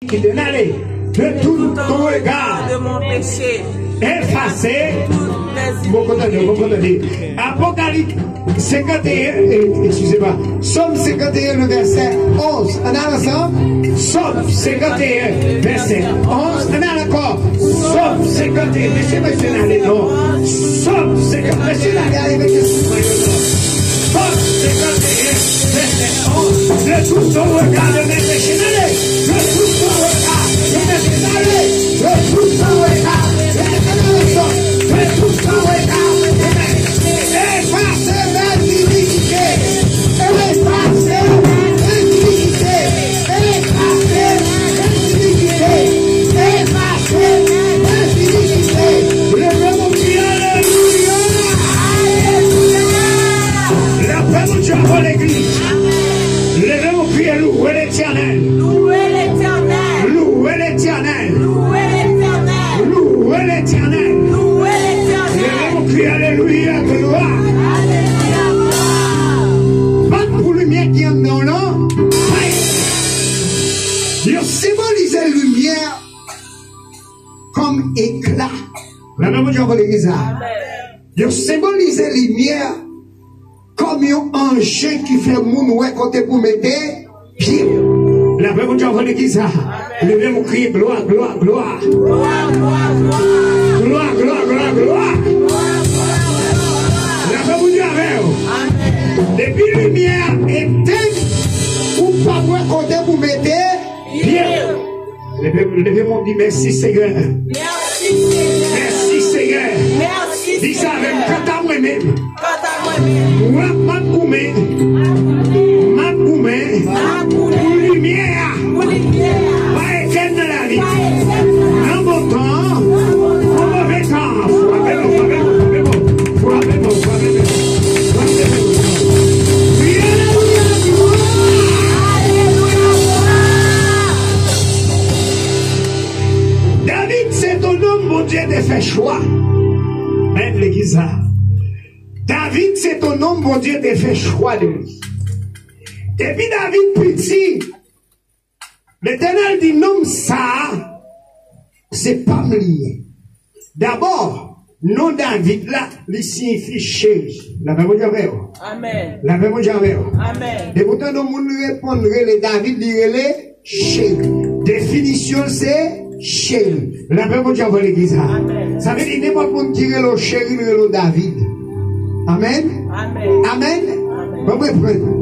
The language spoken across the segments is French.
qui te n'allait de tout ton regard de mon péché. effacé. Apocalypse 51, excusez-moi, Somme 51, le verset 11. On a ensemble? Somme 51, verset 11. On a encore. Somme 51, monsieur, n'allez non. Somme 51, monsieur, n'allez avec le Somme 51, verset 11. De tout ton regard de mes péchés, n'allez. De tout ton regard de mes péchés, n'allez. De tout ton regard de mes péchés, n'allez. De tout ton regard de mes péchés, efface mes iniquités. Efface mes iniquités. Efface mes iniquités. Efface mes iniquités. Levez mon pied, alléluia. Alléluia. La paix de Dieu pour l'église. Levez mon pied, louez l'Éternel. Louez l'Éternel. Louez l'Éternel. Louez l'Éternel. Louez l'Éternel. Louez l'Éternel. Levez mon pied, alléluia, gloire. Alléluia. Pas pour lumière qui est dans l'an. Il symbolise la lumière comme éclat. La même chose pour l'église. Il symbolise la lumière comme un ange qui fait mon ouais côté pour mettre pied. La même chose pour l'église. Levez mon cri, gloire, gloire, gloire. Gloire, gloire, gloire. Gloire, gloire, gloire, gloire. La même chose avec vous. Depuis lumière éteinte, ou pas moi côté pour mettre pied. Levez mon dit merci Seigneur. Merci Seigneur. Merci Seigneur. Merci Dis ça avec Seigneur. quand à moi-même. Quant à moi-même. Moi, ma goumé. Ma goumé. Pour lumière. Pour lumière. Pas éteinte dans la vie. Pas éteinte. En bon temps. En mauvais temps. Frappez-moi. Oui, alléluia. David, c'est ton homme, mon Dieu, de faire choix. Même l'église. David, c'est ton homme, mon Dieu, de faire choix de lui. Depuis David petit, l'Éternel dit non, ça, c'est pas lié. D'abord, non David là, il signifie chéri. La même chose. Amen. La même chose. Amen. Et pourtant, nous répondre les David, les chéri. Définition, c'est chéri. La même chose pour l'église. Ça veut dire n'importe qui le chéri, le David. Amen. Amen. Amen.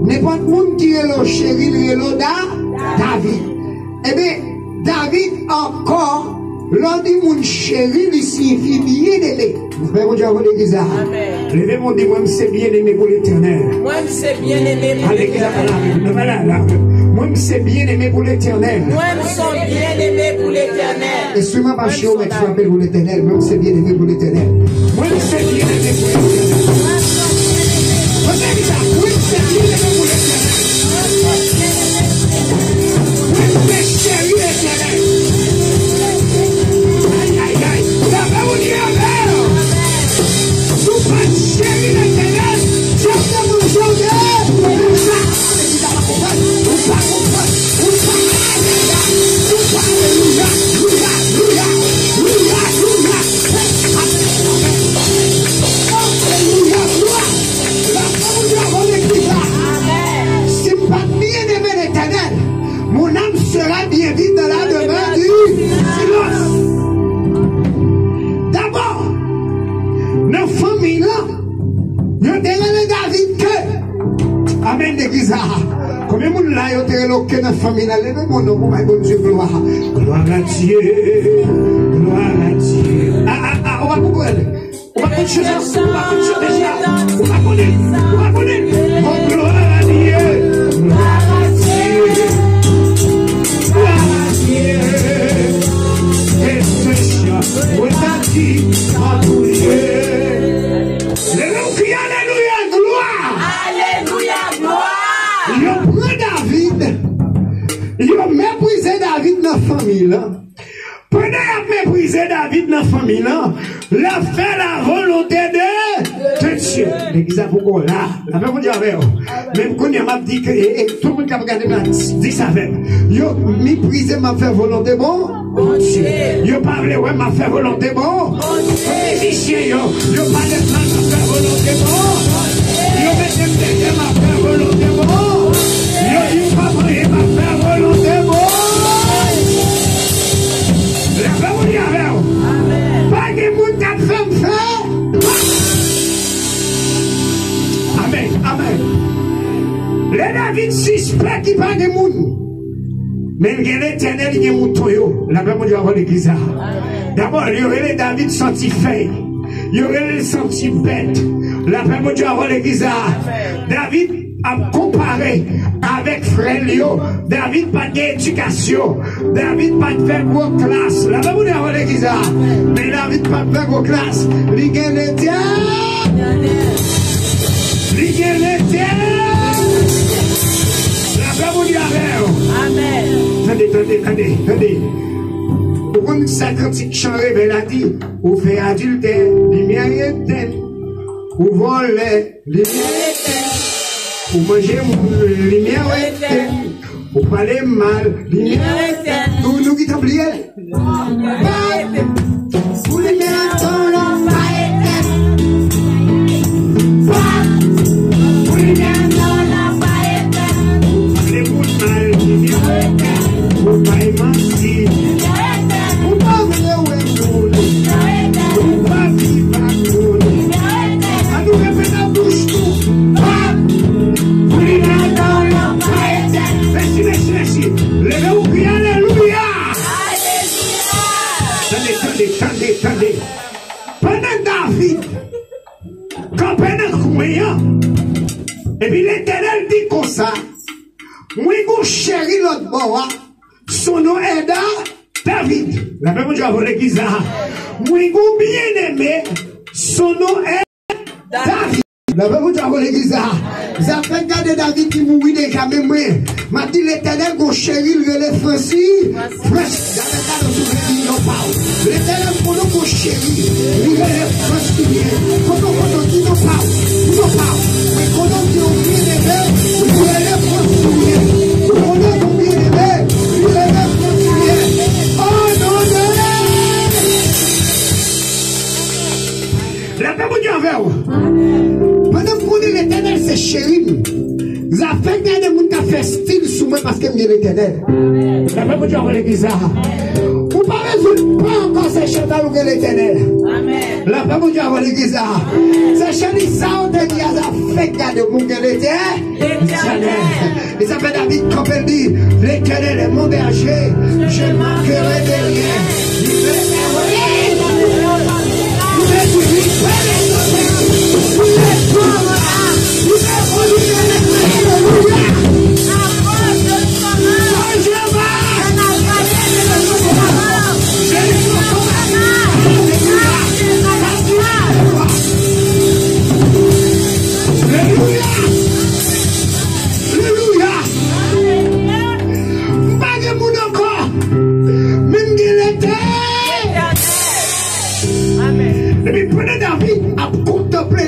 N'importe qui le chéri, le David. Eh bien, David encore, l'on dit mon chéri, il signifie bien aimé. Vous pouvez vous dire pour l'église. Amen. Levez mon dit, moi, c'est bien aimé pour l'éternel. Moi, c'est bien aimé pour Allez, l'éternel. moi, c'est bien aimé pour l'éternel. Moi, nous sommes bien aimés pour l'éternel. Et sûrement pas chiot, mais frapper pour l'éternel. Moi, c'est bien aimé pour l'éternel. Moi, c'est bien aimé pour l'éternel. Moi, c'est bien aimé pour l'éternel. Moi, c'est chéri l'éternel. Aïe, aïe, aïe. La paix vous dit avec. Nous pas chéri l'éternel. Chantez mon si pas bien aimé l'éternel, mon âme sera bien vite dans la demeure du silence. D'abord, nos familles là, nous demandons David que, amen l'église. Combien de monde là, vous avez dans la famille là, levez mon nom pour ma bonne Dieu, gloire. Gloire à Dieu, gloire à Dieu. On va couper. On va couper. On va couper. On va couper. On va couper. Oh, gloire à Dieu. Gloire à Dieu. Gloire à Dieu. Et ce chant, on a dit à Dieu. Levez-vous crier alléluia, gloire. Alléluia, gloire. Yo prend David, yo méprisé David dans la famille là. Pendant qu'il a méprisé David dans la famille là, il a fait la volonté de monsieur, l'église a beaucoup là. La même chose avec vous. Même quand il m'a dit que, et tout le monde qui a regardé m'a dit ça avec. Yo, méprisé m'a fait volonté bon. Yo parlé, ouais, m'a fait volonté bon. Musicien, yo parlé, m'a fait volonté bon. Yo mettez m'a fait volonté bon. Yo pas prié, m'a fait volonté bon. La même chose avec vous. Pas de monde qui a fait faire. Amen, amen. Les David suspect qui parle de monde. Mais l'Éternel, il y a mouton. La même chose avant l'église. D'abord, il y aurait les David senti fait. Il y aurait les senti bête. La même chose avant l'église. David a comparé avec frère Léo. David pas d'éducation. David pas de faire gros classe. La même chose avant l'église. Mais David pas de faire gros classe. Il y a l'Éternel. Amen. Attendez. Pourquoi ça quand il chante, elle a dit, ou fait adultère, lumière éteinte, ou voler, lumière éteinte, ou manger, lumière éteinte, ou parler mal, lumière éteinte. Nous qui t'oublions. Pour les lumières dans la éteinte. Pour les lumières dans la éteinte. Les bouts mal, lumière éteinte. Pour pas émanciper. Pour pas venir pour pas vivre à nous répéter la bouche tout. Pour les lumières dans la éteinte. Merci. Levez-vous, criez alléluia. Attendez. Pendant David, quand pendant croyant, et puis l'Éternel dit comme ça, moi, je chéris l'autre bois, son nom est David. La même chose avec l'église. Moi, je bien aimé, son nom est David. La même chose avec l'église. Ça fait garder David qui mourit déjà même moi. M'a dit l'Éternel qu'on chérit le Francis. L'Éternel pour nous qu'on chérit. Il est Francis. Quand on dit non parle. Mais quand on dit on vient de ver, il est Francis. Quand on dit on vient de ver, il est Francis. Oh non, la paix vous dit envers vous. Pendant que vous dites l'Éternel, c'est chéri. Vous avez fait garder mon café style sous moi parce que vous l'Éternel. La paix vous dit envers l'église. Vous ne résoudre pas encore ces chétans ou l'Éternel. La paix vous dit envers l'église. Ces chéris, ça, on te dit, ça fait garder mon l'Éternel. Et ça fait David quand elle dit, l'Éternel est mon berger, je ne manquerai de rien.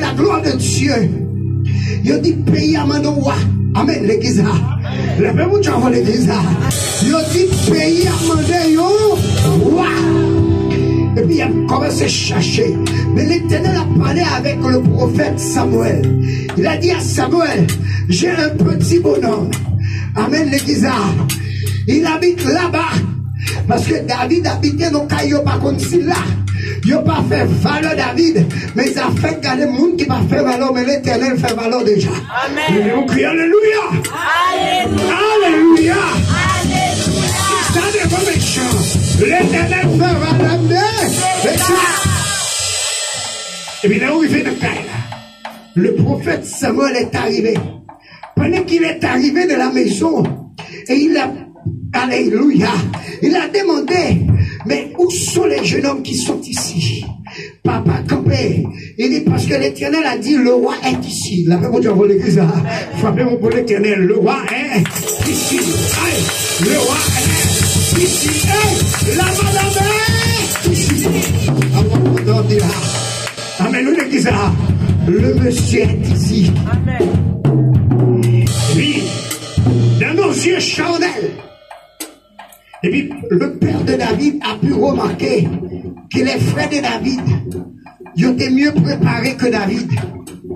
La gloire de Dieu. Il dit pays à Manoa. Amen, l'église. La même chose avant l'église. Il dit pays à Manoa. Et puis il a commencé à chercher. Mais l'Éternel a parlé avec le prophète Samuel. Il a dit à Samuel, j'ai un petit bonhomme. Amen, l'église. Il habite là-bas. Parce que David habitait dans le caillou par contre là. Il n'a pas fait valeur David, mais il a fait garder le monde qui n'a pas fait valeur, mais l'Éternel fait valeur déjà. Amen. Et on crie Alléluia. Alléluia. Ça n'est pas méchant. L'Éternel fait valeur déjà. Et puis là où il fait le cas, le prophète Samuel est arrivé. Pendant qu'il est arrivé de la maison, et il a, alléluia, il a demandé, mais où sont les jeunes hommes qui sont ici? Papa campé. Il dit parce que l'Éternel a dit le roi est ici. La même chose pour l'église. Frappez-moi pour l'Éternel. Le roi est ici. Aïe. Le roi est ici. Hey. La madame est ici. Amen. L'église. le monsieur est ici. Amen. Oui, dans nos yeux charnels. Et puis, le père de David a pu remarquer que les frères de David, ils étaient mieux préparés que David.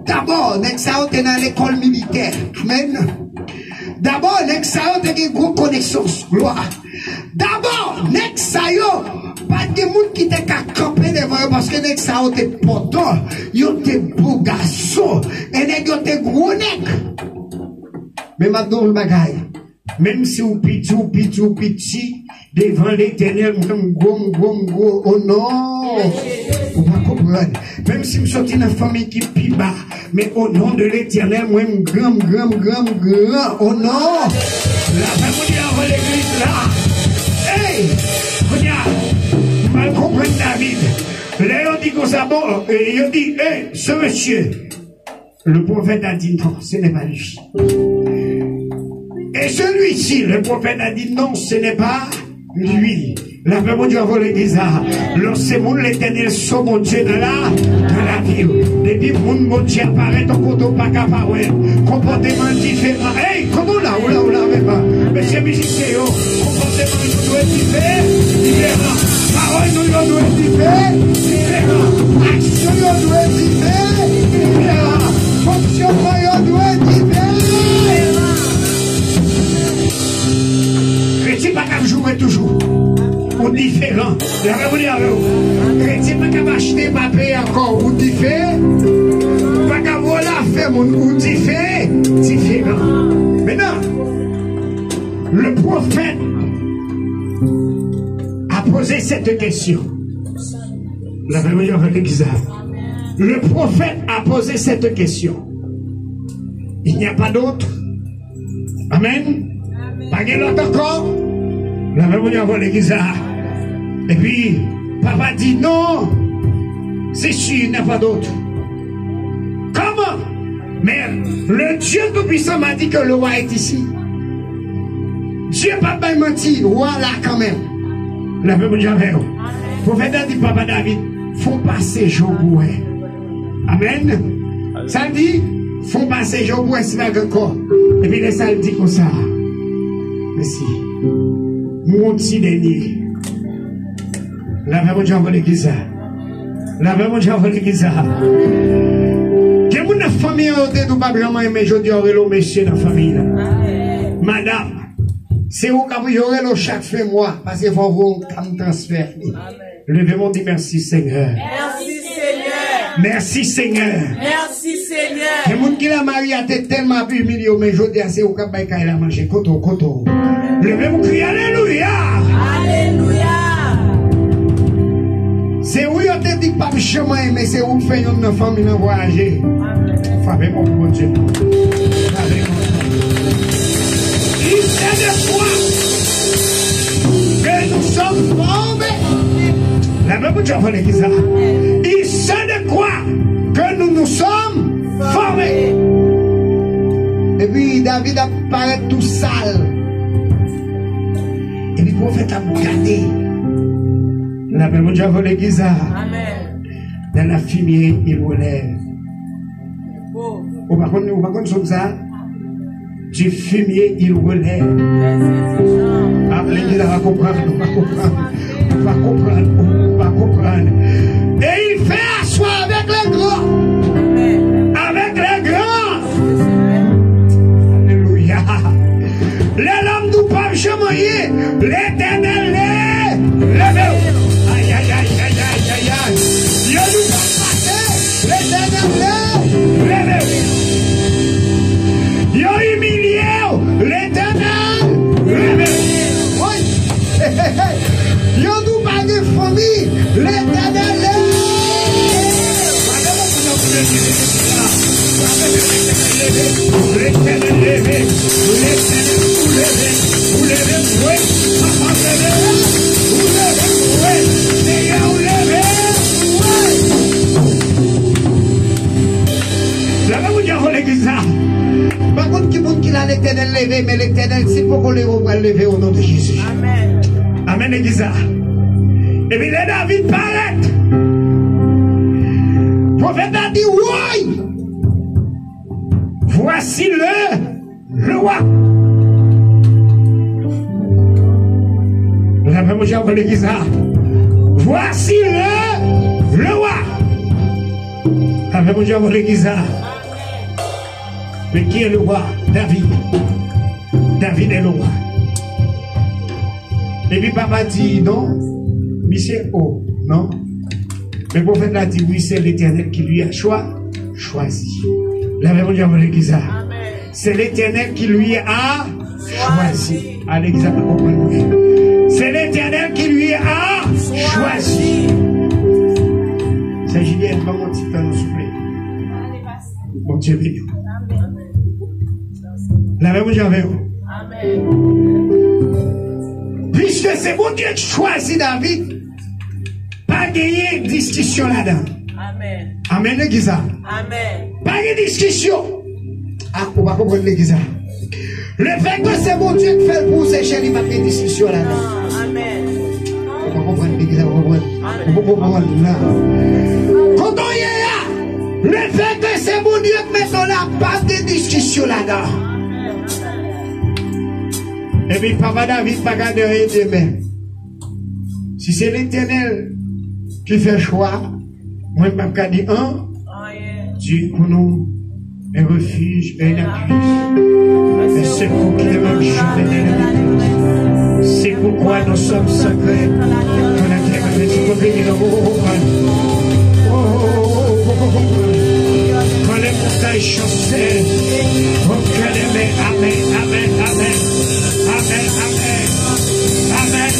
D'abord, Nexao était dans l'école militaire. Amen. D'abord, Nexao était une grosse connaissance. Gloire. D'abord, Nexao, pas de monde qui était qu'à camper devant eux parce que Nexao était portant. Ils étaient beaux garçons. Et ils étaient gros nègres. Mais maintenant, le bagage. Même si vous petit, devant l'éternel, gros, oh non! Vous ne comprenez. Même si je suis dans une famille qui est bas, mais au nom de l'éternel, moi, grand, oh non! La famille avant l'église là. Hey! Regarde! Mal comprendre David. Là, on dit comme ça, bon, et on dit, hey, ce monsieur. Le prophète a dit non, ce n'est pas lui. Et celui-ci, le prophète a dit non, ce n'est pas lui. La paix, mon Dieu, a volé l'église. Lorsque mon l'éternel son mon Dieu dans la vie. Depuis mon Dieu apparaît, ton côté pas capable. Comportement différent. Hey, comment là, mais pas. Monsieur musicien, comportement nous doit être différent. Parole nous doit être différent. Action nous doit être différent. Fonctionnement nous doit être différent. Chrétien pas qu'à jouer toujours. Ou différent. La révolution avec vous. Chrétien pas qu'à acheter papier encore. Ou différent. Pas qu'à voler faire mon ou différent. Maintenant, le prophète a posé cette question. La révolution avec l'église. Le prophète a posé cette question. Il n'y a pas d'autre. Amen. Pas de l'autre encore. La révolution avant l'église. Et puis, papa dit non. C'est sûr, il n'y a pas d'autre. Comment? Mais le Dieu Tout-Puissant m'a dit que le roi est ici. Dieu n'a pas menti. Le roi là quand même. La révolution avec vous. Le prophète a dit, papa David, faut passer jour pour Amen. Ça dit, faut passer jour pour c'est pas encore. Et puis, ça dit comme ça. Merci. Mon petit dernier. La vraie Dieu envoie l'église. La vraie Dieu envoie l'église. Que mon famille a été tout pas vraiment aimé. Je dis, aurait le monsieur dans la famille. Madame, c'est où quand vous aurez le chaque fin mois. Parce qu'il faut vous transférer. Levez-moi, dit merci Seigneur. Merci Seigneur. Merci Seigneur. Merci Seigneur. Les gens qui la marié a été tellement humilié, mais je dis, c'est où quand il a mangé. Koto. Levez-moi, criez Alléluia. Alléluia. C'est où il a dit pas de chemin, mais c'est où fait une famille voyager. Favez mon bon Dieu. Il sait de quoi que nous sommes formés. La même chose pour l'église. Il sait de quoi que nous sommes formés. Et puis David apparaît tout sale. Et puis le prophète a regardé. La même chose pour l'église. Amen. Dans la fumier, il relève. Ou par contre, comme ça, du fumier, il relève. Ah, l'église va comprendre, on va comprendre. Et il fait asseoir avec les grands. Avec les grands. Alléluia. Les lames du pape chemoyer, l'éternel est levé. Aïe, aïe, aïe, aïe, aïe, aïe, aïe. Dieu nous a passé, l'éternel est levé. Dieu humilié, l'éternel levé. Oui. Dieu nous parle de famille, l'éternel est levé. L'éternel levé, l'éternel levé, vous levez, oui, papa levé, vous levez, oui, Seigneur levé, oui. La même chose pour l'église. Par contre, qui montre qu'il a l'éternel levé, mais l'éternel, c'est pour qu'on le lever au nom de Jésus. Amen. Amen, l'église. Et puis, les David paraît. Le prophète a dit, oui. Voici le roi. La même chose pour l'église. Voici le roi. La même chose pour l'église. Mais qui est le roi? David. David est le roi. Et puis papa dit non, monsieur O, non. Le prophète a dit oui, c'est l'Éternel qui lui a choisi. La même chose pour l'église. C'est l'Éternel qui lui a choisi. À l'église, c'est l'Éternel qui lui a choisi. C'est Juliette, pas mon petit temps, s'il vous plaît. Mon Dieu béni. La même chose avec vous. Puisque c'est mon Dieu qui choisit David, pas gagner discussion là-dedans. Amen. Amen, l'église. Amen. Pas de discussion. Ah, on va comprendre l'église. Le fait que c'est mon Dieu qui fait pour ses chers, il n'y a pas de discussion là-dedans. Amen. On va comprendre l'église. On va comprendre là. Quand on y est là, le fait que c'est mon Dieu qui met dans la pas de discussion là-dedans. Et puis papa David pas garder rien demain. Si c'est l'Éternel qui fait choix, moi je vais dire un, Dieu pour nous un refuge et un appui. Et c'est pour qui le même chemin. C'est pourquoi nous sommes secrets. Quand la terre est quand les montagnes chancellent, amen, amen, amen, amen. Amen, amen. Amen.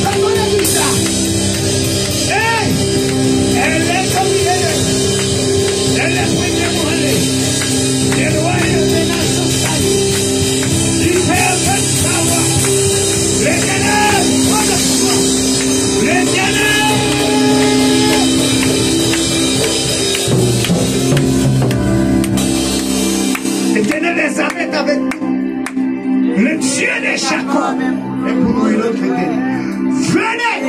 Comment on a dit ça? Hey! Elle est comme elle est. Elle est première moelle. Les lois et les nations saluent. Il fait un peu de savoir. L'Éternel, l'Éternel des armées est avec nous. Le Dieu des Jacob est pour nous et notre Éternel. Venez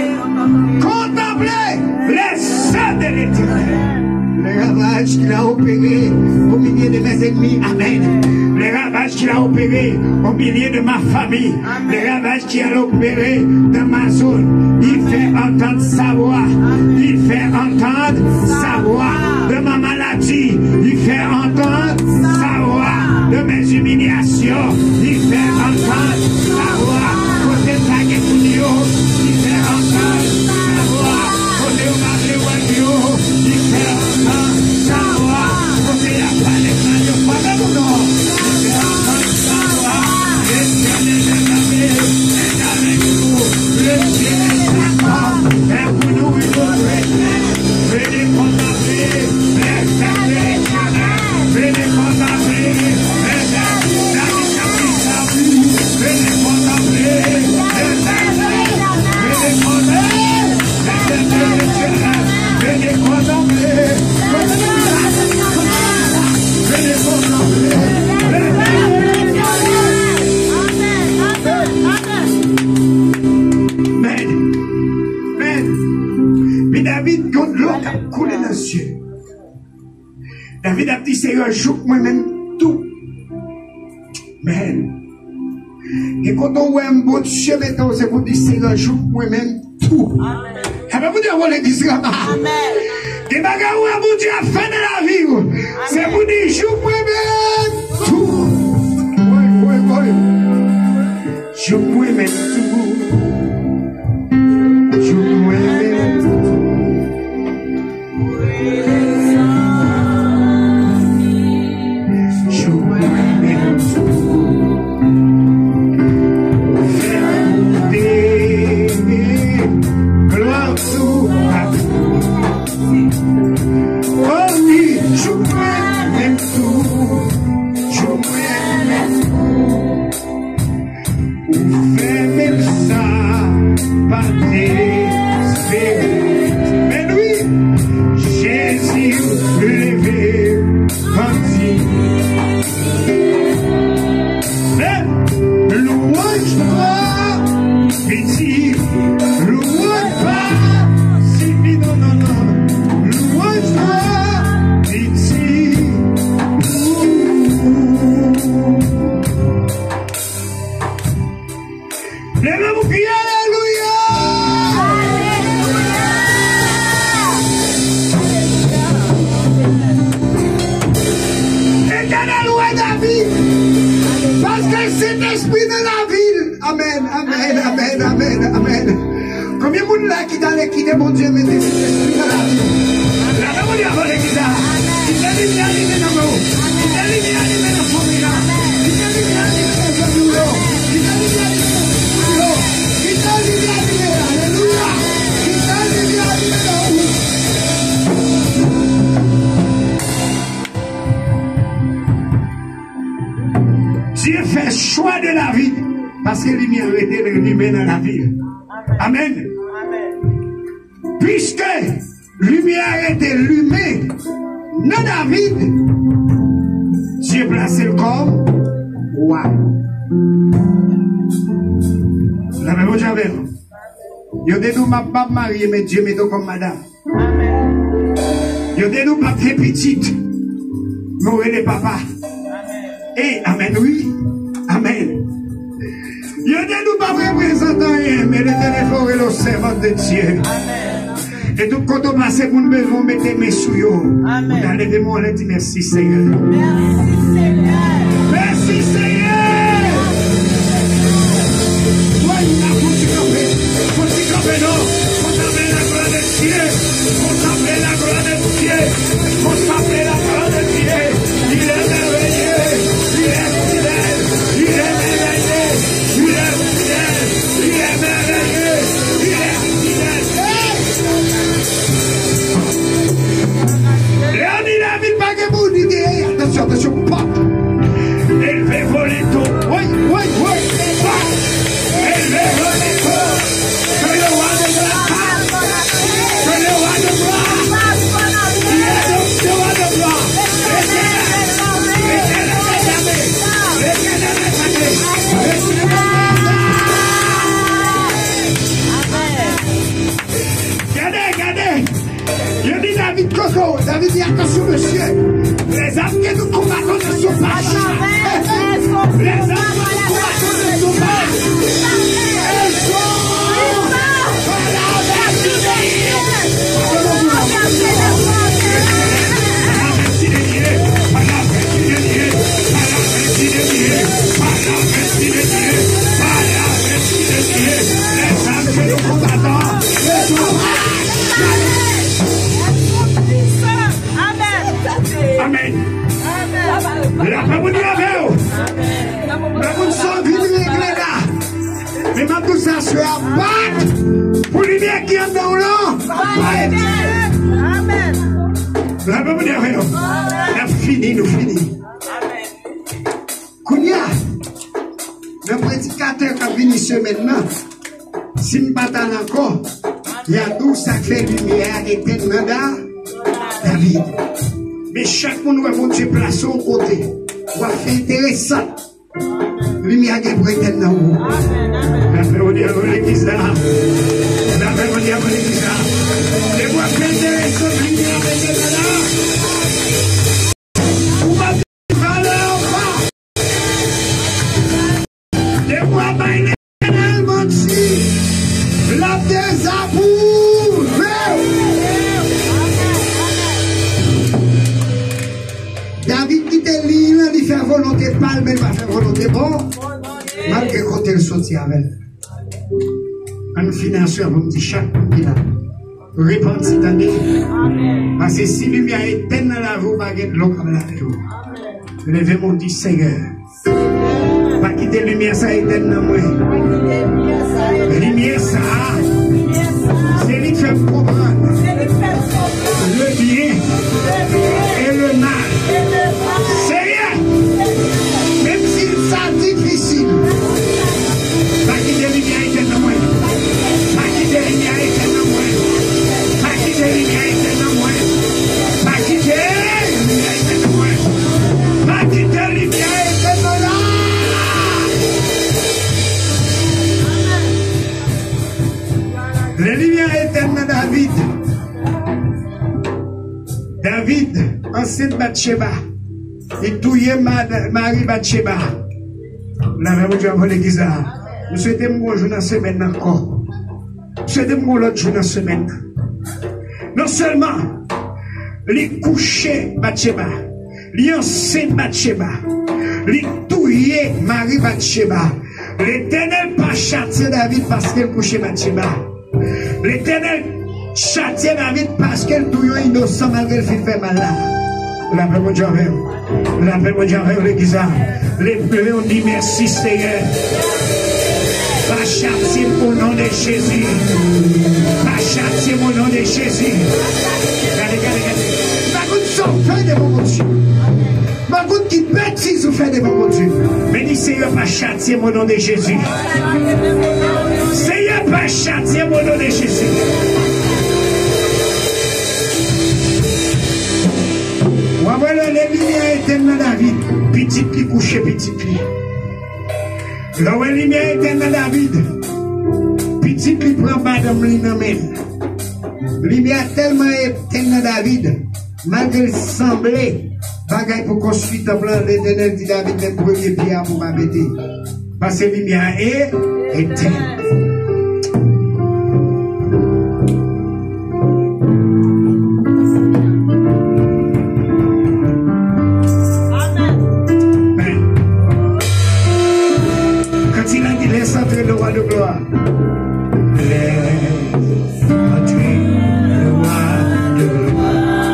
contempler les œuvres de l'Éternel. Les ravages qu'il a opérés au milieu de mes ennemis. Amen. Les ravages qu'il a opérés au milieu de ma famille. Amen. Les ravages qu'il a opérés dans ma zone. Il fait entendre sa voix. Il fait entendre sa voix de ma maladie. Il fait entendre sa voix de mes humiliations. Il fait entendre sa voix côté de la guétouillon. Il fait entendre sa voix côté de ma réouadio. Il fait entendre sa voix côté de la planète. Il fait entendre sa voix. L'Éternel est avec nous. Le Dieu est d'accord. Et pour nous, il doit être. Venez contempler les œuvres de l'Éternel. Venez contempler les David, quand l'eau a coulé dans le ciel, David a dit, c'est un jour moi-même tout. Mais, et quand on voit un beau Dieu, maintenant, c'est pour dire, c'est un jour moi-même tout. Amen. Et bien, vous dites, on l'église là-bas. Amen. Et bien, quand un bon Dieu a fait de la vie, c'est pour dire, jour moi-même tout. Oui. Jour moi-même tout. Jour moi-même tout. Louange pas, si non, louange pas. Levez-vous, criez Alléluia. Éternel roi David, parce que c'est l'esprit de la ville. Amen, amen, amen, amen, amen. Combien de monde là qui dans l'équité, mon Dieu, mettez cet esprit dans la vie. La même on dit avant l'église. Il t'a dit bien arrivé dans l'eau. Il t'a dit bien arrivé dans son miracle. Il t'a dit bien arrivé dans son boulot. Il t'a dit bien arrivé dans son boulot. Il t'a dit bien arrivé. Alléluia. Il t'a dit bien arrivé dans l'eau. Dieu fait choix de la vie parce que lui a arrêté de lumière dans la vie. Amen. Puisque lumière était allumée dans David, Dieu placé le corps roi. La même chose avec nous. Yo de nous pas marié, mais Dieu met comme madame. Yo de nous pas très petite, nous les papa. Et amen, oui. Amen. Yo de nous pas représentant rien, mais le téléphone est le servant de Dieu. Et tout quand on passe pour nous besoin mettre mes sous yo. Vous allez de moi, on dit merci Seigneur. Merci Seigneur. Merci Seigneur. Toi, il a foutu camper. Foutu camper, non. Faut s'appeler la gloire de Dieu. Faut s'appeler la gloire de Dieu. Faut s'appeler la gloire de Dieu. Il est merveilleux. Il est fidèle. Il est merveilleux. Il est fidèle. Il est merveilleux. Il est fidèle. Et on dit la ville pas que vous dites, attention, attention, pop. Elle fait voler tout. Oui, oui, oui. Pop. Elle fait voler tout. Que le roi de gloire. Que le roi de gloire. Il est donc le roi de gloire. L'éternel est jamais. L'éternel est jamais. Regardez, regardez. Je dis David Coco, David dit attention monsieur, les âmes que nous combattons ne sont pas charnelles. Les âmes que nous combattons ne sont pas. Elles sont par la vertu de Dieu. Par la vertu de Dieu. Par la vertu de Dieu. Par la vertu de Dieu. Par la vertu de Dieu. Par la vertu de Dieu. Les âmes que nous combattons ne sont pas. Amen. La femme dit avec vous. La femme s'en vit de là. Mais ma tout ça se abattre pour lumière qui est dans l'eau. Amen. La femme dit avec vous. La fini, nous fini. Kounia, le prédicateur qui a fini ce maintenant, si nous ne pas encore, il y a tout ça fait lumière éternelle dans David. Mais chaque monde va vous déplacer au côté. Va faire intéressant. Lumière qui est pour éternel. La paix au diable de l'église là. La paix au diable de l'église là. Les voix faire intéressant. Lumière qui est éternelle là. Ou va faire valeur pas. Les voix bailler éternellement si. La désamour. David qui te lit, il fait volonté pâle, mais il va faire volonté bon. Malgré quand il sortit avec. Un financeur, vous me dites, chaque qui là. Répondez cette année. Parce que si lumière est éteinte dans la vie, baguette l'eau comme la jour. Levez mon dit Seigneur. Pas quitter lumière, ça éteinte dans moi. Lumière, ça. C'est lui qui fait comprendre. Le bien et le mal. C'est rien. Même si c'est difficile. Pas quitter lumière éteinte dans moi. Pas quitter lumière éteinte dans moi. Pas quitter lumière éteinte dans moi. Pas quitter lumière éteinte dans moi. Pas quitter lumière éteinte dans là. La lumière éteinte dans David. David, ancien Bathsheba, il touillait Marie Bathsheba. La même chose pour l'église. Nous souhaitons qu'on joue dans la semaine encore. Nous souhaitons qu'on l'autre joue dans la semaine. Non seulement, les coucher Bathsheba, les enseignes Bathsheba, les touiller Marie Bathsheba. L'Éternel pas châtié David parce qu'elle couchait Bathsheba. L'Éternel châtié David parce qu'elle touillait innocent malgré le fait mal là. La paix mon Dieu avec vous. La paix mon Dieu avec vous l'église. Les bleus on dit merci Seigneur. Pas châtié au nom de Jésus. Pas châtié au nom de Jésus. Regardez. Par contre, ça fait de mon Dieu. Par contre, qui bêtise ou fait de mon Dieu. Mais dis Seigneur, pas châtié au nom de Jésus. Seigneur, pas châtié au nom de Jésus. Voilà les lumières étaient dans David. Petit pli couché, petit pli. Là où les lumières étaient dans David. Petit pli prend madame l'inamène. Lumière tellement éteinte dans David. Malgré semblait. Bagaille pour construire un plan l'Éternel dit David le premier pierre pour m'arrêter. Parce que lumière est éteinte. Laisse entrer le roi de gloire. Laisse entrer le roi de gloire.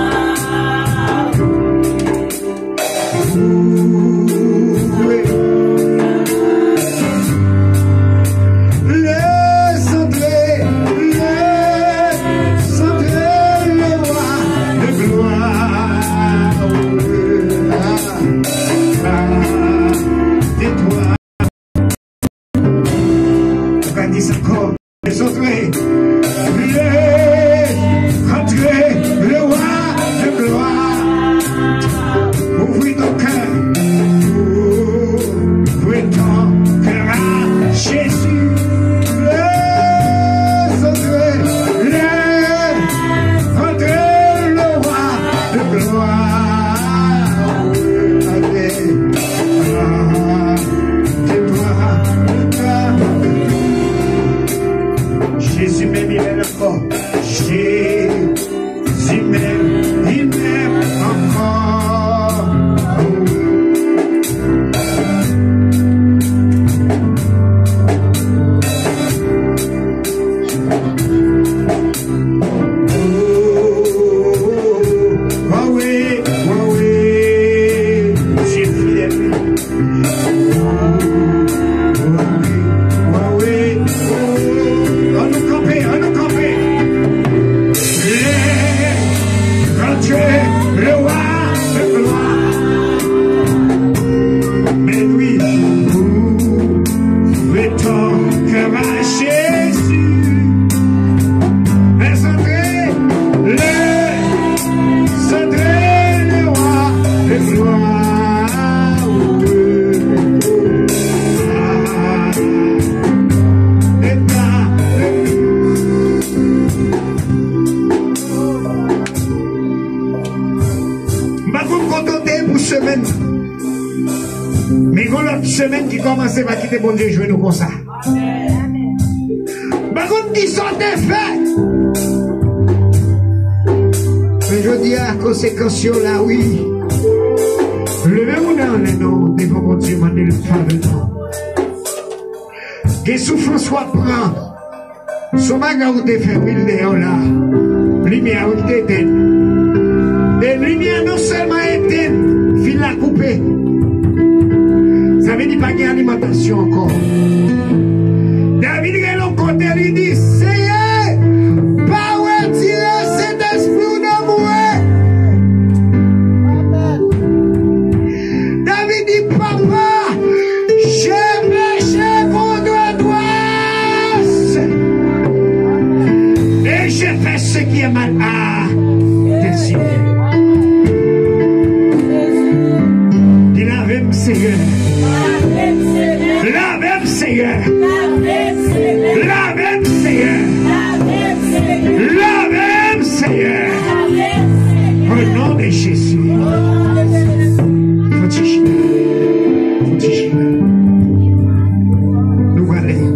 Oui. Laisse entrer le roi de gloire. Tais-toi. Encore, les autres, rentrez le roi de gloire. Ouvrez ton cœur, ouvrez ton cœur à Jésus. Rentrez le roi de gloire. Jésus m'aime, il m'aime encore. Jésus m'aime, il m'aime encore. Oh oui, j'ai fidèle. On nous camper. Le roi de gloire. Mais oui, ouvrez ton cœur à Jésus. Laisse entrer le roi de gloire. Semaine. Mais quand l'autre semaine qui commence à quitter bon Dieu, jouer nous comme ça. Par contre, qui sont des faits. Mais je dis à conséquence là, oui. Levez-vous dans les noms devant mon Dieu, mandez le faveur. Que souffrance soit prend. Son bagarre ou te fait briller dehors là. Lumière ou te éteint. Et lumière non seulement éteinte. Fil la couper. Ça veut dire pas qu'il y a alimentation encore. David est l'autre côté, il dit Seigneur, pas retirer cet esprit de moi. David dit Papa, j'ai péché contre toi. Et j'ai fait ce qui est mal à tes yeux. Seigneur. La même Seigneur. La même Seigneur. La même Seigneur. Au nom de Jésus. Faut-il. Nous allons.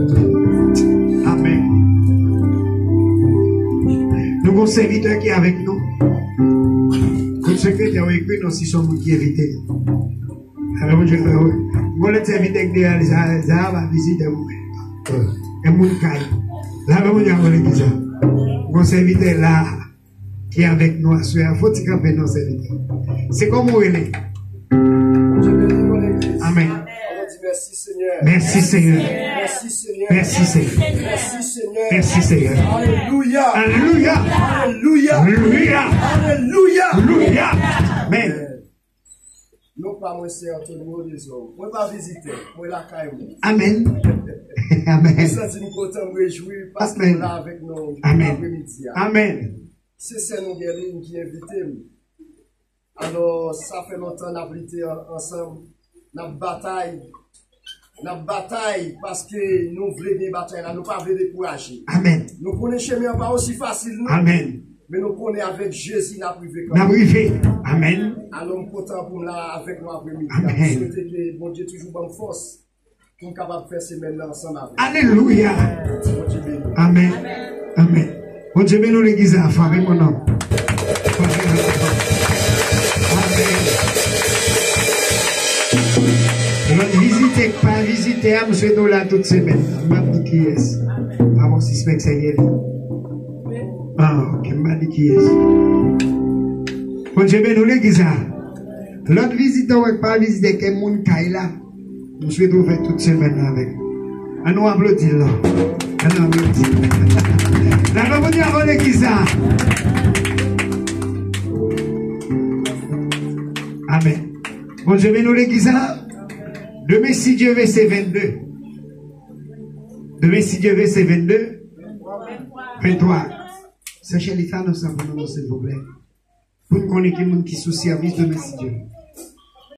un serviteur qui est avec nous. Le secrétaire est écrit, nous si sommes qui invités. Alors, je vais t'inviter avec des ça va visiter vous. Et mon caille. Là, on va l'église. Mon serviteur là, qui est avec nous, il faut que tu nos serviteurs. C'est comme vous est. Amen. Merci Seigneur. Merci Seigneur. Merci Seigneur. Merci Seigneur. Merci Seigneur. Merci Seigneur. Alléluia. Alléluia. Alléluia. Alléluia. Alléluia. Alléluia. Amen. Non pas moi c'est Antonio des hommes. Moi pas visiter. Moi la caille. Amen. Amen. Ça dit nous content me réjouir parce que là avec nous après-midi. Amen. C'est ça nous Guéline qui invité. Alors ça fait longtemps qu'on a été ensemble. Notre bataille parce que nous voulons bien bataille là, nous pas voulons décourager. Amen. Nous connaissons chemin pas aussi facile nous. Amen. Mais nous connaissons avec Jésus n'a privé. N'a privé. Amen. Alors nous content pour là avec nous après-midi. Amen. Je souhaite que bon Dieu toujours bonne force pour nous capable faire ces mêmes ensemble avec. Alléluia. Amen. Amen. Bon Dieu bénisse l'église à famille mon nom. Visitez, pas visiter, je suis là toute semaine. Je m'a dit qui est. Ah, mon suspect, c'est elle. Ah, ok, je m'a dit qui est. Bon, je vais nous l'église. L'autre visiteur, pas visiter, que mon Kaila. Je suis trouvé toute semaine avec. On nous applaudit là. On nous applaudit. La bienvenue à l'église. Amen. Bon, je vais nous l'église. Demain, si Dieu veut, c'est 22. Demain, si Dieu veut, c'est 22. 23. Sachez les femmes, nous savons, s'il vous plaît. Pour nous connaître qui sont sous service demain, si Dieu veut.